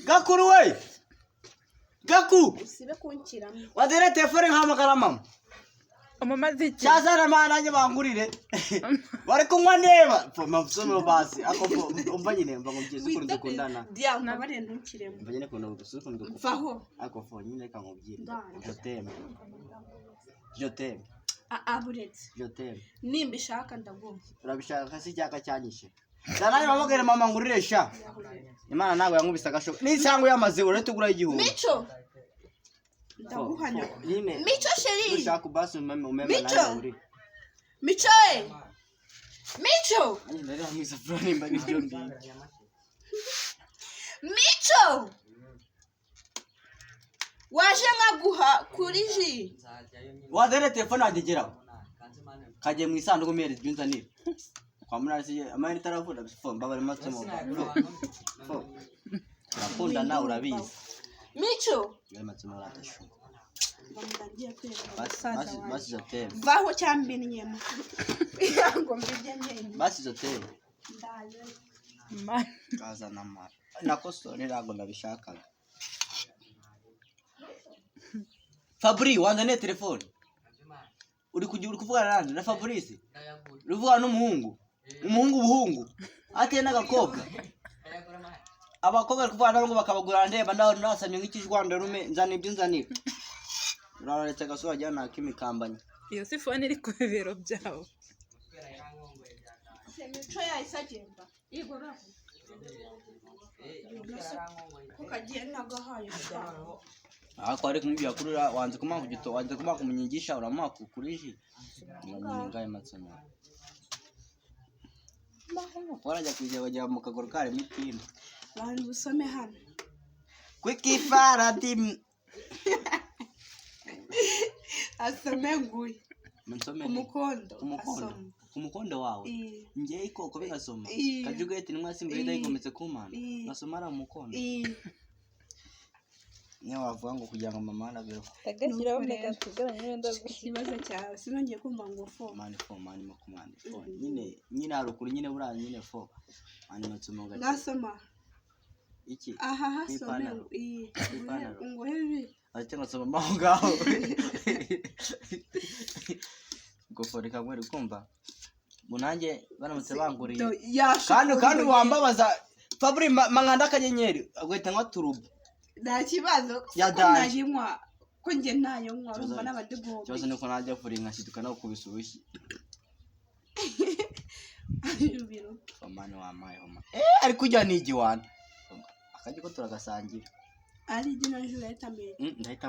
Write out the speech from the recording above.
Gakuru we. Gaku. Usibe kunkiramo. Wadere telefone nkahamagara mama. Mama ziki. Cyazana mana nje bangurire. Bari kunywa neba. Mafusome basi. Ako umva nyine mva ngubyize ukuntu dukundana. Dia nkabare ntukiremo. Mva nyine kuno ukuntu dukundana. Vaho. Ako fo nyine kankubwire. Je t'aime. Aburetse. Je t'aime. Nimba ishaka ndagomba. Urabishaka si cyaka cyanyishe. Dana bamugere mama ngurire sha. Imana nawe yankubise agasho. Nisango yamaze ure tugura igihumbi. Mico. Ndaguhanya. Mico sheri. Ushaka basi umeme nawe uri. Mico. Mico. Ani ndari hamisa fulani mbari byombi. Mico. Waje nkaguha kuri ji. Wadere telefone agegeraho. Kaje mu isanduku mere byunzanira. Kwa munasi amani taravuda bifo mbabare matemo. Rakunda na urabizi. Mico. Yari matemo ratashu. Bamudangiye kwera. Basi zote. Vaho cyambi nyema. Yango mbije nyema. Basi zote. Ndaje. Kaza na mara. Nakoso nirago ndabishakaga. Fabri wanzane telefone. Uri kuvugana nande na Fabrice? Ruvuga n'umuhungu. Umuhungu buhungu. Ate n'agakobwa. Abakobwa kuvugana ngo bakabagura ndeba ndaho nasamye nk'ikijwanda rume nzane ibyo nzanira. Uraretse gasura jana kimikambanye. Iyo si phone iri ku bibero byawo. Mico yayisagenda. Igora. Ko kagiye nagahaye shaka. Ako ari kumubya kurura wanze kumangu gito wanze kumangu munyigisha uramaku kuriji. Ngaye matsemo. Waraja kujya bajya mu kagoro kare mitimba. Bantu busome hano. Kwikifara tim. Asome nguye. Munsome Kumukondo. Kumukondo wawe. Ngiye ikoko bigasoma. Kajugete nimwasi mbere igometse kumana. Nasomara umukondo. Niyo wavuga ngo kugira ngo mama nabiro. Tagashyiraho mega tugaranye n'enda ikibazo cyawe sinongeye kumva ngo fo. Mani makumane. Nyine harukuru nyine buranye nyine fo. Mani matsumo gace. Nasoma. Iki? Aha hasome. Ngo hebi. Ati ngasoma maho ngaho. Goforeka ngwere kumva. Munange baramutse banguriye. Kandi wambabaza Fabri manganda kanyenyeri agweta nka turubu. Nta kibazo ko najimwa ko nge nayo nkwa urumva n'abadego. Cyose nuko najya furinga shiduka no kubisurushi. Ayubiro. Omani wa mayo homa. Ari kujya nigi wana. Akaje ko turagasangira. Ari jina jura etambe. Ndahita